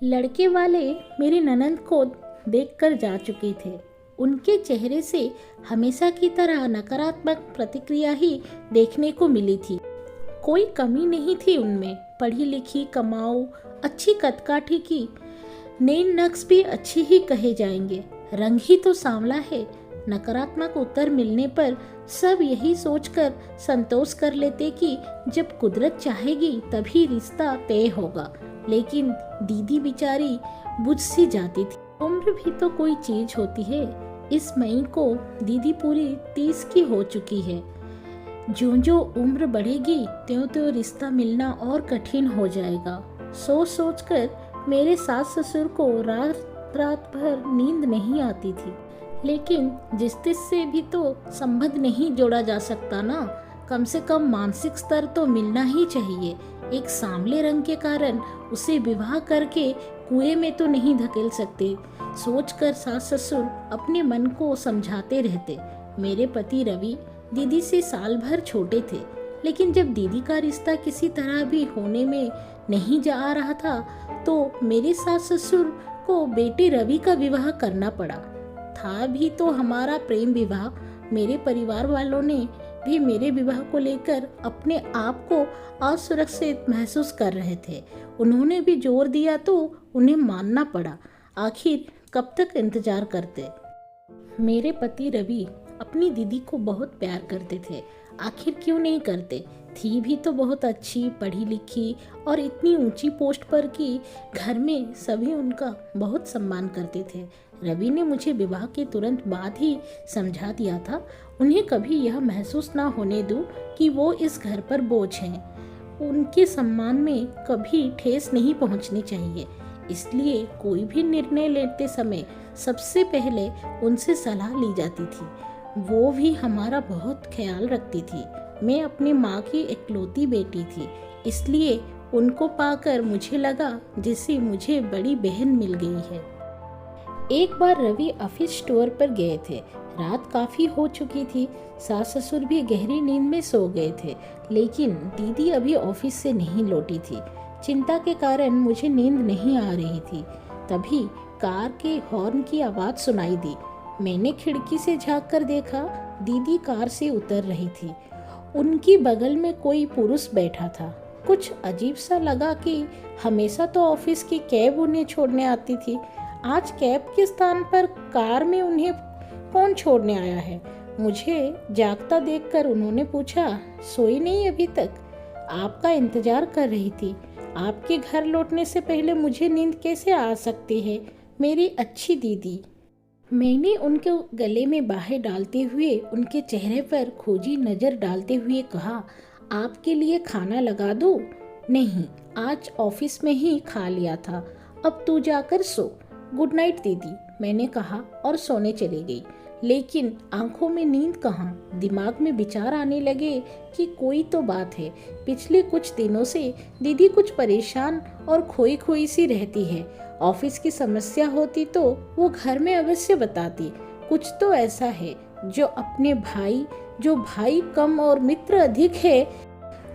लड़के वाले मेरी ननंद को देखकर जा चुके थे। उनके चेहरे से हमेशा की तरह नकारात्मक प्रतिक्रिया ही देखने को मिली थी। कोई कमी नहीं थी उनमें। पढ़ी लिखी, कमाऊ, अच्छी कदकाठी की, नैन नक्श भी अच्छी ही कहे जाएंगे। रंग ही तो सांवला है। नकारात्मक उत्तर मिलने पर सब यही सोचकर संतोष कर लेते कि जब कुदरत चाहेगी तभी रिश्ता तय होगा। लेकिन दीदी बेचारी बुझ सी जाती थी। उम्र भी तो कोई चीज होती है। इस मई को दीदी पूरी 30 की हो चुकी है। जो जो उम्र बढ़ेगी त्यों त्यों रिश्ता मिलना और कठिन हो जाएगा। सोच सोच कर मेरे सास ससुर को रात रात भर नींद नहीं आती थी। लेकिन जिस से भी तो संबंध नहीं जोड़ा जा सकता ना। कम से कम मानसिक स्तर तो मिलना ही चाहिए। एक सांवले रंग के कारण उसे विवाह करके कुएं में तो नहीं धकेल सकते। सोचकर सास ससुर अपने मन को समझाते रहते। मेरे पति रवि दीदी से साल भर छोटे थे। लेकिन जब दीदी का रिश्ता किसी तरह भी होने में नहीं जा रहा था तो मेरे सास ससुर को बेटे रवि का विवाह करना पड़ा। था भी तो हमारा प्रेम विवाह। मेरे परिवार वालों ने भी मेरे विवाह को लेकर अपने आप को असुरक्षित महसूस कर रहे थे। उन्होंने भी जोर दिया तो उन्हें मानना पड़ा। आखिर कब तक इंतजार करते। मेरे पति रवि अपनी दीदी को बहुत प्यार करते थे। आखिर क्यों नहीं करते। थी भी तो बहुत अच्छी, पढ़ी लिखी और इतनी ऊंची पोस्ट पर कि घर में सभी उनका बहुत सम्मान करते थे। रवि ने मुझे विवाह के तुरंत बाद ही समझा दिया था, उन्हें कभी यह महसूस ना होने दूं कि वो इस घर पर बोझ हैं। उनके सम्मान में कभी ठेस नहीं पहुंचनी चाहिए। इसलिए कोई भी निर्णय लेते समय सबसे पहले उनसे सलाह ली जाती थी। वो भी हमारा बहुत ख्याल रखती थी। मैं अपनी माँ की इकलौती बेटी थी, इसलिए उनको पाकर मुझे लगा जैसे मुझे बड़ी बहन मिल गई है। एक बार रवि ऑफिस स्टोर पर गए थे। रात काफी हो चुकी थी। सास ससुर भी गहरी नींद में सो गए थे। लेकिन दीदी अभी ऑफिस से नहीं लौटी थी। चिंता के कारण मुझे नींद नहीं आ रही थी। तभी कार के हॉर्न की आवाज सुनाई दी। मैंने खिड़की से झांक कर देखा, दीदी कार से उतर रही थी। उनकी बगल में कोई पुरुष बैठा था। कुछ अजीब सा लगा कि हमेशा तो ऑफिस की कैब उन्हें छोड़ने आती थी। आज कैब के स्थान पर कार में उन्हें कौन छोड़ने आया है। मुझे जागता देखकर उन्होंने पूछा, सोई नहीं अभी तक? आपका इंतजार कर रही थी। आपके घर लौटने से पहले मुझे नींद कैसे आ सकती है मेरी अच्छी दीदी। मैंने उनके गले में बाहें डालते हुए उनके चेहरे पर खोजी नज़र डालते हुए कहा, आपके लिए खाना लगा दूं? नहीं, आज ऑफिस में ही खा लिया था। अब तू जाकर सो। गुड नाइट दीदी, मैंने कहा और सोने चली गई। लेकिन आंखों में नींद कहाँ। दिमाग में विचार आने लगे कि कोई तो बात है। पिछले कुछ दिनों से दीदी कुछ परेशान और खोई खोई सी रहती है। ऑफिस की समस्या होती तो वो घर में अवश्य बताती। कुछ तो ऐसा है जो अपने भाई, जो भाई कम और मित्र अधिक है,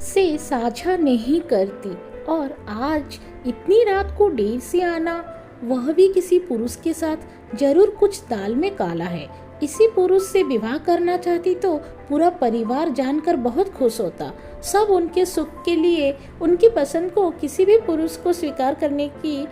से साझा नहीं करती। और आज इतनी रात को देर से आना, वह भी किसी पुरुष के साथ, जरूर कुछ दाल में काला है। इसी पुरुष से विवाह करना चाहती तो पूरा परिवार जानकर बहुत खुश होता। सब उनके सुख के लिए उनकी पसंद को किसी भी पुरुष को स्वीकार करने की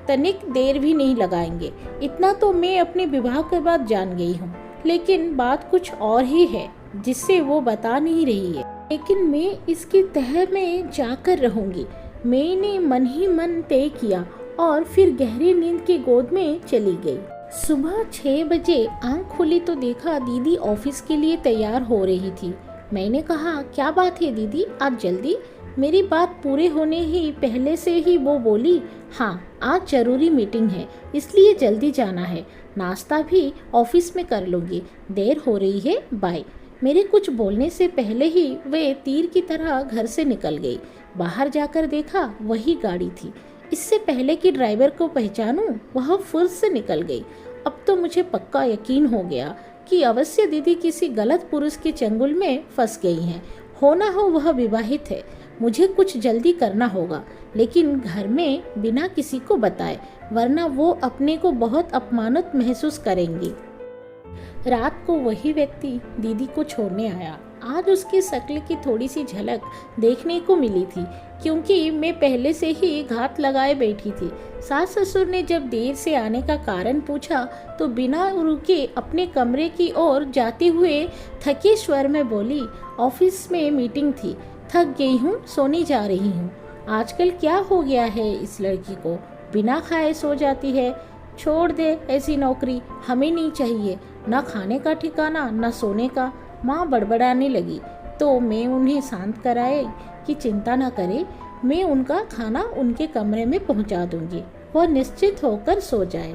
तनिक देर भी नहीं लगाएंगे। इतना तो मैं अपने विवाह के बाद जान गई हूँ। लेकिन बात कुछ और ही है जिससे वो बता नहीं रही है। लेकिन मैं इसकी तह में जाकर रहूंगी। मैंने मन ही मन तय किया और फिर गहरी नींद की गोद में चली गई। सुबह 6 बजे आंख खुली तो देखा दीदी ऑफिस के लिए तैयार हो रही थी। मैंने कहा, क्या बात है दीदी, आज जल्दी? मेरी बात पूरे होने ही पहले से ही वो बोली, हाँ आज जरूरी मीटिंग है इसलिए जल्दी जाना है। नाश्ता भी ऑफिस में कर लूँगी, देर हो रही है, बाय। मेरे कुछ बोलने से पहले ही वे तीर की तरह घर से निकल गई। बाहर जाकर देखा वही गाड़ी थी। इससे पहले कि ड्राइवर को पहचानूं, वह फुर्स से निकल गई। अब तो मुझे पक्का यकीन हो गया कि अवश्य दीदी किसी गलत पुरुष के चंगुल में फंस गई हैं। हो ना हो वह विवाहित है। मुझे कुछ जल्दी करना होगा, लेकिन घर में बिना किसी को बताए, वरना वो अपने को बहुत अपमानित महसूस करेंगी। रात को वही व्यक्ति दीदी को छोड़ने आया। आज उसकी शक्ल की थोड़ी सी झलक देखने को मिली थी, क्योंकि मैं पहले से ही घात लगाए बैठी थी। सास ससुर ने जब देर से आने का कारण पूछा तो बिना रुके अपने कमरे की ओर जाते हुए थके स्वर में बोली, ऑफिस में मीटिंग थी, थक गई हूँ, सोने जा रही हूँ। आजकल क्या हो गया है इस लड़की को, बिना खाए सो जाती है। छोड़ दे ऐसी नौकरी, हमें नहीं चाहिए, ना खाने का ठिकाना ना सोने का। माँ बड़बड़ाने लगी तो मैं उन्हें शांत कराए कि चिंता ना करे, मैं उनका खाना उनके कमरे में पहुँचा दूंगी, वह निश्चित होकर सो जाए।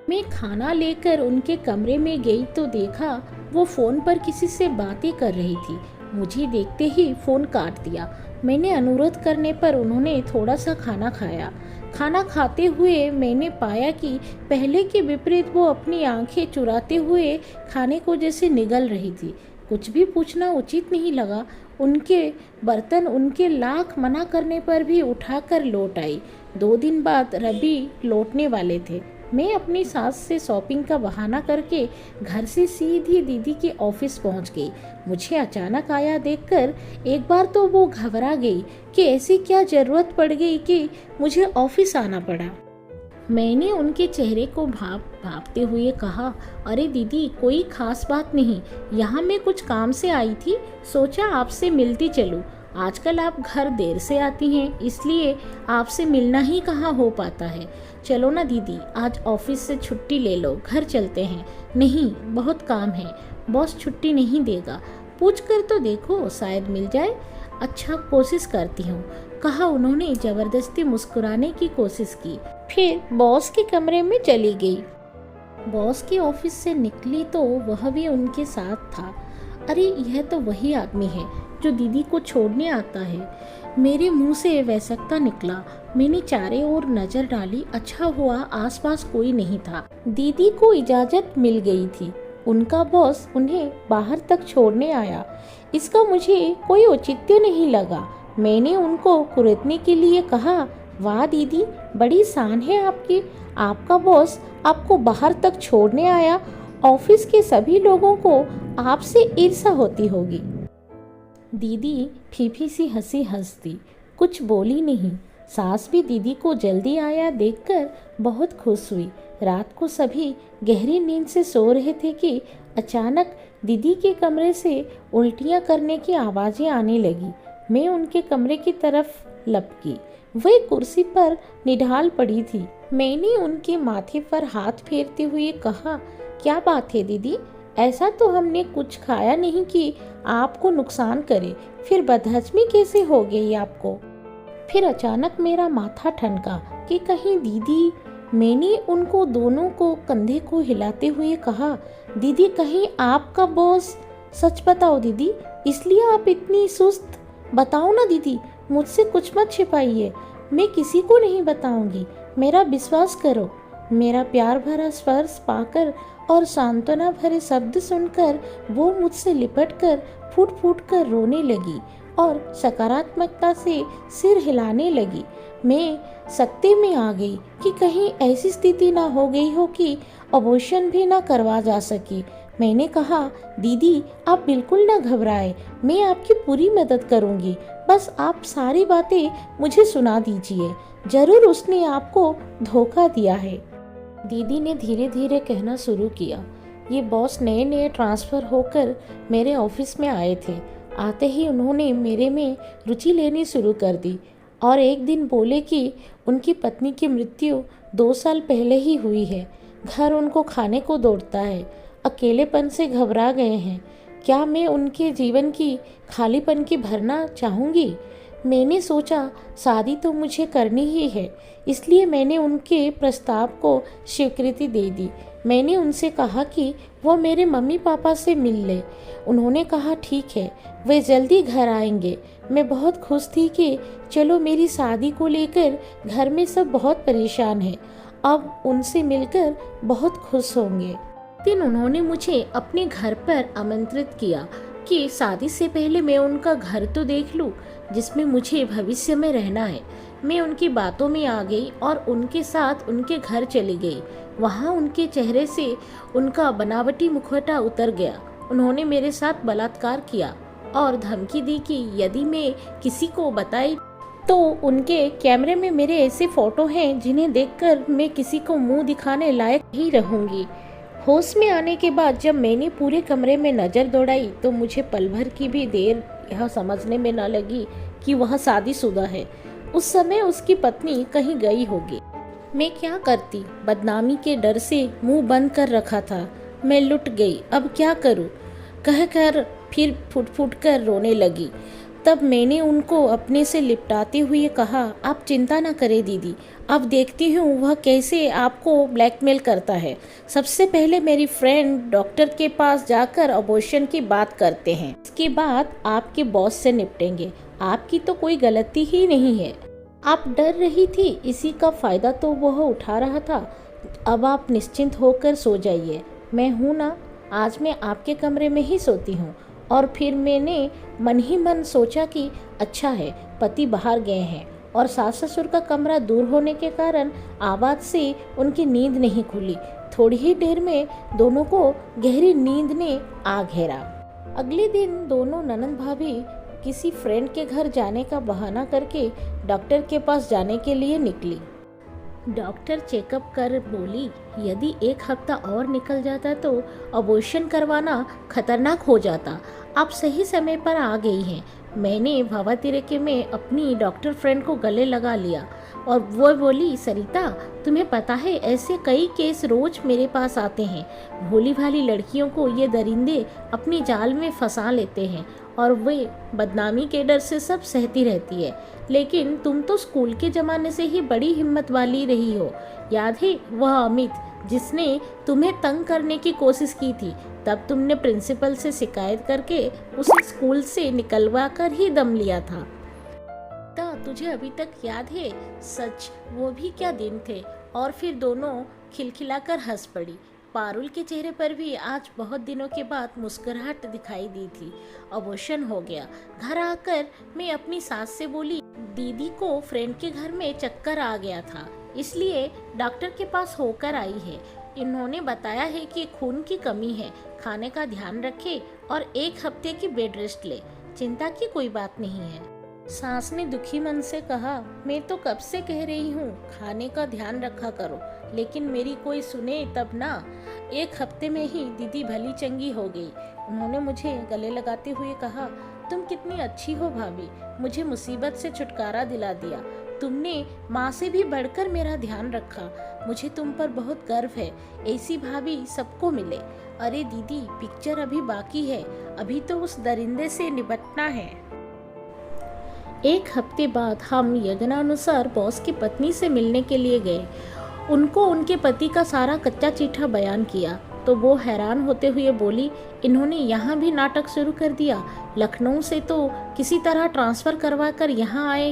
मैं खाना लेकर उनके कमरे में गई तो देखा वो फ़ोन पर किसी से बातें कर रही थी। मुझे देखते ही फ़ोन काट दिया। मैंने अनुरोध करने पर उन्होंने थोड़ा सा खाना खाया। खाना खाते हुए मैंने पाया कि पहले के विपरीत वो अपनी आंखें चुराते हुए खाने को जैसे निगल रही थी। कुछ भी पूछना उचित नहीं लगा। उनके बर्तन उनके लाख मना करने पर भी उठाकर लौट आई। 2 दिन बाद रवि लौटने वाले थे। मैं अपनी सास से शॉपिंग का बहाना करके घर से सीधी दीदी के ऑफिस पहुंच गई। मुझे अचानक आया देखकर एक बार तो वो घबरा गई कि ऐसी क्या जरूरत पड़ गई कि मुझे ऑफिस आना पड़ा। मैंने उनके चेहरे को भांपते हुए कहा, अरे दीदी, कोई खास बात नहीं, यहाँ मैं कुछ काम से आई थी, सोचा आपसे मिलती चलूँ। आजकल आप घर देर से आती हैं, इसलिए आपसे मिलना ही कहाँ हो पाता है। चलो ना दीदी, आज ऑफिस से छुट्टी ले लो, घर चलते हैं। नहीं, बहुत काम है, बॉस छुट्टी नहीं देगा। पूछ कर तो देखो, शायद मिल जाए। अच्छा, कोशिश करती हूँ, कहा उन्होंने जबरदस्ती मुस्कुराने की कोशिश की। फिर बॉस के कमरे में चली गई। बॉस के ऑफिस से निकली तो वह भी उनके साथ था। अरे, यह तो वही आदमी है जो दीदी को छोड़ने आता है। मेरे मुंह से वैसकता निकला। मैंने चारों ओर नजर डाली। अच्छा हुआ आसपास कोई नहीं था। दीदी को इजाजत मिल गई थी। उनका बॉस उन्हें बाहर तक छोड़ने आया, इसका मुझे कोई औचित्य नहीं लगा। मैंने उनको कुरेदने के लिए कहा, वाह दीदी, बड़ी शान है आपकी, आपका बॉस आपको बाहर तक छोड़ने आया। ऑफिस के सभी लोगों को आपसे ईर्ष्या होती होगी। दीदी फीफी सी हंसी हंस दी, कुछ बोली नहीं। सास भी दीदी को जल्दी आया देखकर बहुत खुश हुई। रात को सभी गहरी नींद से सो रहे थे कि अचानक दीदी के कमरे से उल्टियां करने की आवाज़ें आने लगी। मैं उनके कमरे की तरफ लपकी। वह कुर्सी पर निढाल पड़ी थी। मैंने उनके माथे पर हाथ फेरते हुए कहा, क्या बात है दीदी, ऐसा तो हमने कुछ खाया नहीं कि आपको नुकसान करे, फिर बदहजमी कैसे हो गई आपको। फिर अचानक मेरा माथा ठनका कि कहीं दीदी। मैंने उनको दोनों को कंधे को हिलाते हुए कहा, दीदी, कहीं आपका बॉस। सच बताओ दीदी, इसलिए आप इतनी सुस्त। बताओ ना दीदी, मुझसे कुछ मत छिपाइए, मैं किसी को नहीं बताऊंगी, मेरा विश्वास करो। मेरा प्यार भरा स्पर्श पाकर और सांत्वना भरे शब्द सुनकर वो मुझसे लिपटकर फूट फूट कर रोने लगी और सकारात्मकता से सिर हिलाने लगी। मैं सकते में आ गई कि कहीं ऐसी स्थिति ना हो गई हो कि अबॉर्शन भी ना करवा जा सके। मैंने कहा, दीदी, आप बिल्कुल ना घबराएं, मैं आपकी पूरी मदद करूंगी, बस आप सारी बातें मुझे सुना दीजिए। जरूर उसने आपको धोखा दिया है। दीदी ने धीरे धीरे कहना शुरू किया, ये बॉस नए नए ट्रांसफ़र होकर मेरे ऑफिस में आए थे। आते ही उन्होंने मेरे में रुचि लेनी शुरू कर दी और एक दिन बोले कि उनकी पत्नी की मृत्यु 2 साल पहले ही हुई है। घर उनको खाने को दौड़ता है, अकेलेपन से घबरा गए हैं। क्या मैं उनके जीवन की खालीपन की भरना चाहूँगी? मैंने सोचा शादी तो मुझे करनी ही है, इसलिए मैंने उनके प्रस्ताव को स्वीकृति दे दी। मैंने उनसे कहा कि वो मेरे मम्मी पापा से मिल ले। उन्होंने कहा ठीक है, वे जल्दी घर आएंगे। मैं बहुत खुश थी कि चलो, मेरी शादी को लेकर घर में सब बहुत परेशान हैं, अब उनसे मिलकर बहुत खुश होंगे। दिन उन्होंने मुझे अपने घर पर आमंत्रित किया कि शादी से पहले मैं उनका घर तो देख लूं जिसमें मुझे भविष्य में रहना है। मैं उनकी बातों में आ गई और उनके साथ उनके घर चली गई। वहाँ उनके चेहरे से उनका बनावटी मुखौटा उतर गया। उन्होंने मेरे साथ बलात्कार किया और धमकी दी कि यदि मैं किसी को बताई तो उनके कैमरे में मेरे ऐसे फोटो हैं जिन्हें देखकर मैं किसी को मुंह दिखाने लायक ही रहूंगी। होश में आने के बाद जब मैंने पूरे कमरे में नज़र दौड़ाई तो मुझे पल भर की भी देर यह समझने में न लगी कि वह शादीशुदा है। उस समय उसकी पत्नी कहीं गई होगी। मैं क्या करती, बदनामी के डर से मुंह बंद कर रखा था। मैं लुट गई, अब क्या करूं कहकर फिर फुट फुट कर रोने लगी। तब मैंने उनको अपने से लिपटाते हुए कहा, आप चिंता न करें दीदी, अब देखती हूँ वह कैसे आपको ब्लैकमेल करता है। सबसे पहले मेरी फ्रेंड डॉक्टर के पास जाकर अबॉर्शन की बात करते हैं, इसके बाद आपके बॉस से निपटेंगे। आपकी तो कोई गलती ही नहीं है। आप डर रही थी, इसी का फ़ायदा तो वह उठा रहा था। अब आप निश्चिंत होकर सो जाइए, मैं हूँ ना, आज मैं आपके कमरे में ही सोती हूँ। और फिर मैंने मन ही मन सोचा कि अच्छा है पति बाहर गए हैं और सास ससुर का कमरा दूर होने के कारण आवाज़ से उनकी नींद नहीं खुली। थोड़ी ही देर में दोनों को गहरी नींद ने आ घेरा। अगले दिन दोनों ननंद भाभी किसी फ्रेंड के घर जाने का बहाना करके डॉक्टर के पास जाने के लिए निकली। डॉक्टर चेकअप कर बोली, यदि 1 हफ्ता और निकल जाता तो अबॉर्शन करवाना खतरनाक हो जाता। आप सही समय पर आ गई हैं। मैंने भावातिरेके में अपनी डॉक्टर फ्रेंड को गले लगा लिया और वो बोली, सरिता तुम्हें पता है ऐसे कई केस रोज मेरे पास आते हैं। भोली भाली लड़कियों को ये दरिंदे अपनी जाल में फंसा लेते हैं और वे बदनामी के डर से सब सहती रहती है। लेकिन तुम तो स्कूल के ज़माने से ही बड़ी हिम्मत वाली रही हो। याद है वह अमित जिसने तुम्हें तंग करने की कोशिश की थी, तब तुमने प्रिंसिपल से शिकायत करके उसे स्कूल से निकलवा कर ही दम लिया था। तुझे अभी तक याद है? सच वो भी क्या दिन थे। और फिर दोनों खिलखिलाकर हंस पड़ी। पारुल के चेहरे पर भी आज बहुत दिनों के बाद मुस्कुराहट दिखाई दी थी। अबॉर्शन हो गया। घर आकर मैं अपनी सास से बोली, दीदी को फ्रेंड के घर में चक्कर आ गया था, इसलिए डॉक्टर के पास होकर आई है। इन्होंने बताया है कि खून की कमी है, खाने का ध्यान रखे और 1 हफ्ते की बेड रेस्ट ले। चिंता की कोई बात नहीं है। सास ने दुखी मन से कहा, मैं तो कब से कह रही हूँ खाने का ध्यान रखा करो, लेकिन मेरी कोई सुने तब ना। 1 हफ्ते में ही दीदी भली चंगी हो गई। उन्होंने मुझे गले लगाते हुए कहा, तुम कितनी अच्छी हो भाभी, मुझे मुसीबत से छुटकारा दिला दिया। तुमने माँ से भी बढ़कर मेरा ध्यान रखा। मुझे तुम पर बहुत गर्व है। ऐसी भाभी सबको मिले। अरे दीदी, पिक्चर अभी बाकी है, अभी तो उस दरिंदे से निपटना है। 1 हफ्ते बाद हम यज्ञानुसार बॉस की पत्नी से मिलने के लिए गए। उनको उनके पति का सारा कच्चा चिट्ठा बयान किया तो वो हैरान होते हुए बोली, इन्होंने यहाँ भी नाटक शुरू कर दिया। लखनऊ से तो किसी तरह ट्रांसफ़र करवा कर यहाँ आए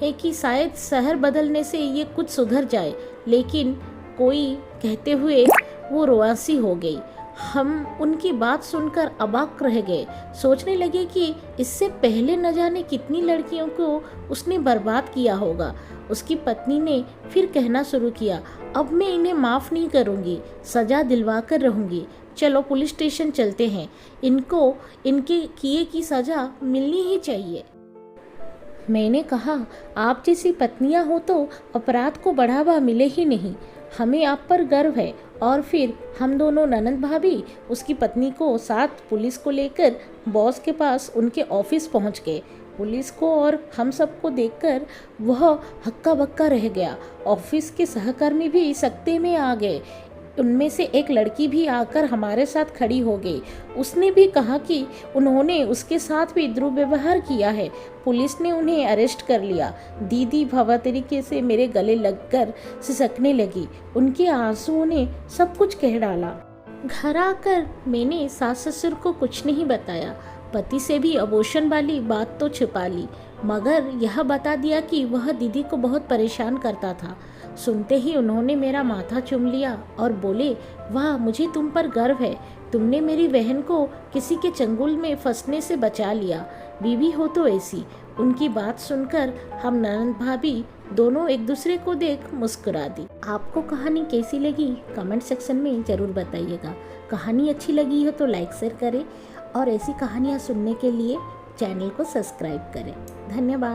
हैं कि शायद शहर बदलने से ये कुछ सुधर जाए, लेकिन कोई कहते हुए वो रोआसी हो गई। हम उनकी बात सुनकर अबाक रह गए। सोचने लगे कि इससे पहले न जाने कितनी लड़कियों को उसने बर्बाद किया होगा। उसकी पत्नी ने फिर कहना शुरू किया, अब मैं इन्हें माफ़ नहीं करूँगी, सज़ा दिलवा कर रहूँगी। चलो पुलिस स्टेशन चलते हैं, इनको इनके किए की सज़ा मिलनी ही चाहिए। मैंने कहा, आप जैसी पत्नियां हो तो अपराध को बढ़ावा मिले ही नहीं। हमें आप पर गर्व है। और फिर हम दोनों ननंद भाभी उसकी पत्नी को साथ पुलिस को लेकर बॉस के पास उनके ऑफिस पहुंच गए। पुलिस को और हम सबको देखकर वह हक्का बक्का रह गया। ऑफिस के सहकर्मी भी सकते में आ गए। उनमें से एक लड़की भी आकर हमारे साथ खड़ी हो गई। उसने भी कहा कि उन्होंने उसके साथ भी दुर्व्यवहार किया है। पुलिस ने उन्हें अरेस्ट कर लिया। दीदी भवातरीके से मेरे गले लगकर सिसकने लगी। उनके आंसुओं ने सब कुछ कह डाला। घर आकर मैंने सास ससुर को कुछ नहीं बताया। पति से भी अबॉर्शन वाली बात तो छुपा ली, मगर यह बता दिया कि वह दीदी को बहुत परेशान करता था। सुनते ही उन्होंने मेरा माथा चूम लिया और बोले, वाह, मुझे तुम पर गर्व है। तुमने मेरी बहन को किसी के चंगुल में फंसने से बचा लिया। बीवी हो तो ऐसी। उनकी बात सुनकर हम ननद भाभी दोनों एक दूसरे को देख मुस्कुरा दी। आपको कहानी कैसी लगी कमेंट सेक्शन में ज़रूर बताइएगा। कहानी अच्छी लगी हो तो लाइक शेयर करें और ऐसी कहानियाँ सुनने के लिए चैनल को सब्सक्राइब करें। धन्यवाद।